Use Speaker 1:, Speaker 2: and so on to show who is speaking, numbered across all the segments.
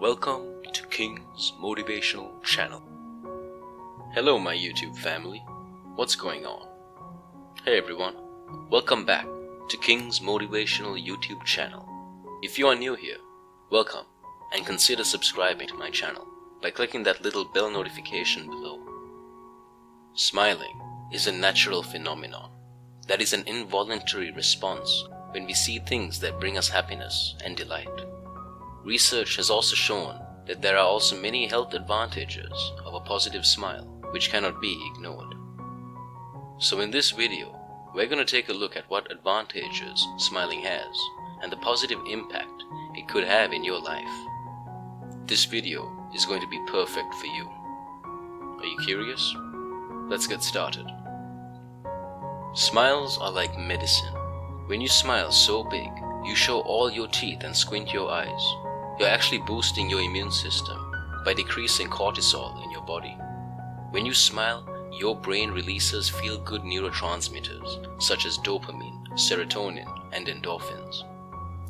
Speaker 1: Welcome to King's Motivational Channel. Hello my YouTube family, what's going on? Hey everyone, welcome back to King's Motivational YouTube channel. If you are new here, welcome and consider subscribing to my channel by clicking that little bell notification below. Smiling is a natural phenomenon that is an involuntary response when we see things that bring us happiness and delight. Research has also shown that there are also many health advantages of a positive smile which cannot be ignored. So in this video, we're going to take a look at what advantages smiling has and the positive impact it could have in your life. This video is going to be perfect for you. Are you curious? Let's get started. Smiles are like medicine. When you smile so big, you show all your teeth and squint your eyes. You're actually boosting your immune system by decreasing cortisol in your body. When you smile, your brain releases feel-good neurotransmitters such as dopamine, serotonin, and endorphins.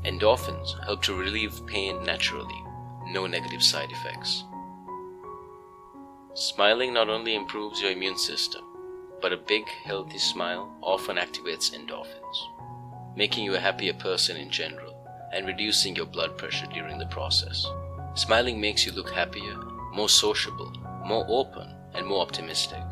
Speaker 1: Endorphins help to relieve pain naturally, no negative side effects. Smiling not only improves your immune system, but a big, healthy smile often activates endorphins, making you a happier person in general and reducing your blood pressure during the process. Smiling makes you look happier, more sociable, more open, and more optimistic.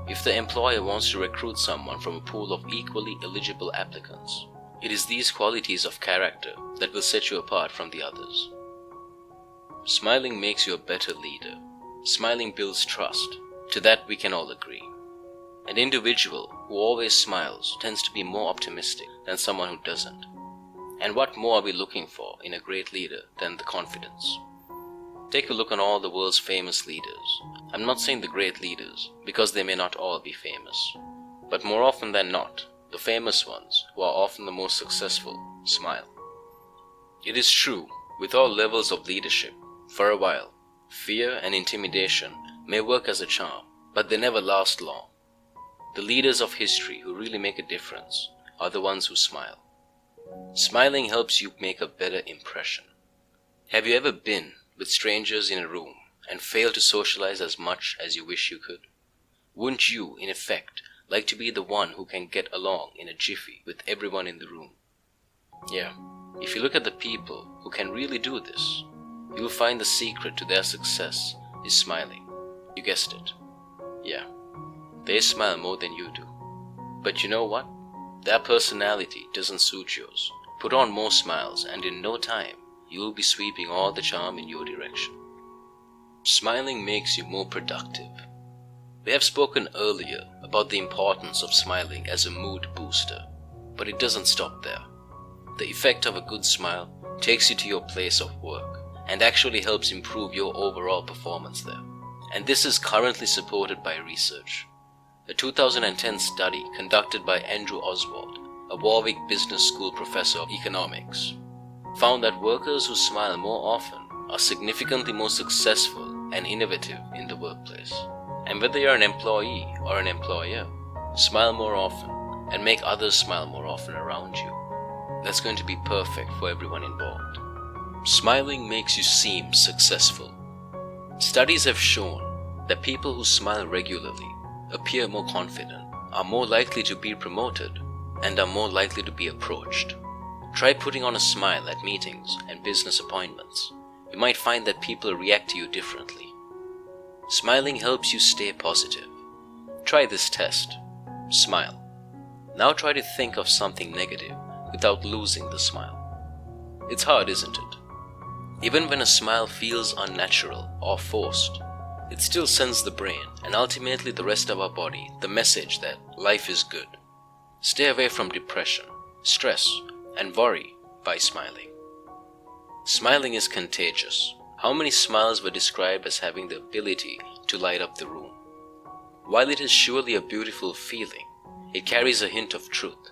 Speaker 1: If the employer wants to recruit someone from a pool of equally eligible applicants, it is these qualities of character that will set you apart from the others. Smiling makes you a better leader. Smiling builds trust. To that we can all agree. An individual who always smiles tends to be more optimistic than someone who doesn't. And what more are we looking for in a great leader than the confidence? Take a look on all the world's famous leaders. I'm not saying the great leaders, because they may not all be famous. But more often than not, the famous ones, who are often the most successful, smile. It is true, with all levels of leadership, for a while, fear and intimidation may work as a charm, but they never last long. The leaders of history who really make a difference are the ones who smile. Smiling helps you make a better impression. Have you ever been with strangers in a room and failed to socialize as much as you wish you could? Wouldn't you, in effect, like to be the one who can get along in a jiffy with everyone in the room? Yeah, if you look at the people who can really do this, you'll find the secret to their success is smiling. You guessed it. Yeah, they smile more than you do. But you know what? Their personality doesn't suit yours. Put on more smiles and in no time, you'll be sweeping all the charm in your direction. Smiling makes you more productive. We have spoken earlier about the importance of smiling as a mood booster, but it doesn't stop there. The effect of a good smile takes you to your place of work and actually helps improve your overall performance there. And this is currently supported by research. A 2010 study conducted by Andrew Oswald, a Warwick Business School professor of economics, found that workers who smile more often are significantly more successful and innovative in the workplace. And whether you're an employee or an employer, smile more often and make others smile more often around you. That's going to be perfect for everyone involved. Smiling makes you seem successful. Studies have shown that people who smile regularly appear more confident, are more likely to be promoted, and are more likely to be approached. Try putting on a smile at meetings and business appointments. You might find that people react to you differently. Smiling helps you stay positive. Try this test. Smile. Now try to think of something negative without losing the smile. It's hard, isn't it? Even when a smile feels unnatural or forced, it still sends the brain and ultimately the rest of our body the message that life is good. Stay away from depression, stress, and worry by smiling. Smiling is contagious. How many smiles were described as having the ability to light up the room? While it is surely a beautiful feeling, it carries a hint of truth.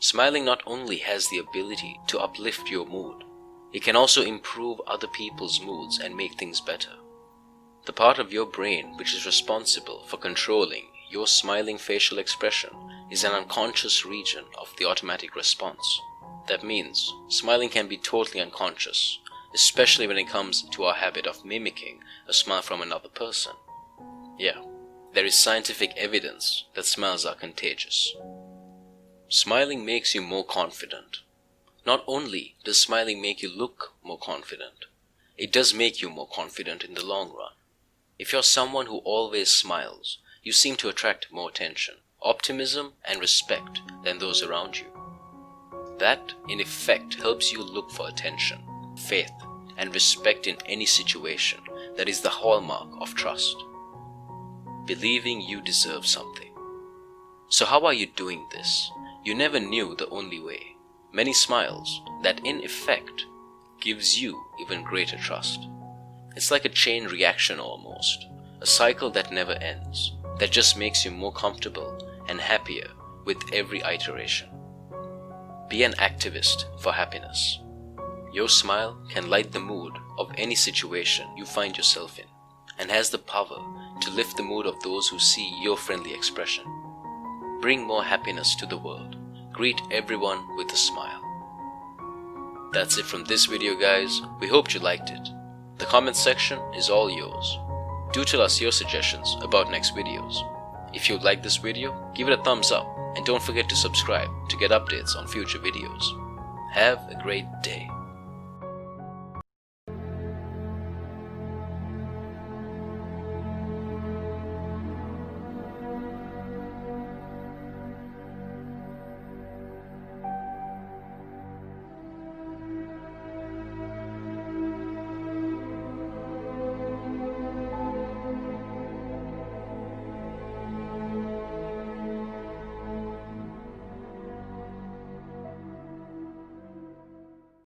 Speaker 1: Smiling not only has the ability to uplift your mood, it can also improve other people's moods and make things better. The part of your brain which is responsible for controlling your smiling facial expression is an unconscious region of the automatic response. That means smiling can be totally unconscious, especially when it comes to our habit of mimicking a smile from another person. Yeah, there is scientific evidence that smiles are contagious. Smiling makes you more confident. Not only does smiling make you look more confident, it does make you more confident in the long run. If you're someone who always smiles, you seem to attract more attention, optimism, and respect than those around you. That, in effect, helps you look for attention, faith, and respect in any situation that is the hallmark of trust. Believing you deserve something. So how are you doing this? You never knew the only way. Many smiles that, in effect, gives you even greater trust. It's like a chain reaction almost, a cycle that never ends, that just makes you more comfortable and happier with every iteration. Be an activist for happiness. Your smile can light the mood of any situation you find yourself in, and has the power to lift the mood of those who see your friendly expression. Bring more happiness to the world. Greet everyone with a smile. That's it from this video, guys. We hoped you liked it. The comment section is all yours. Do tell us your suggestions about next videos. If you like this video, give it a thumbs up and don't forget to subscribe to get updates on future videos. Have a great day.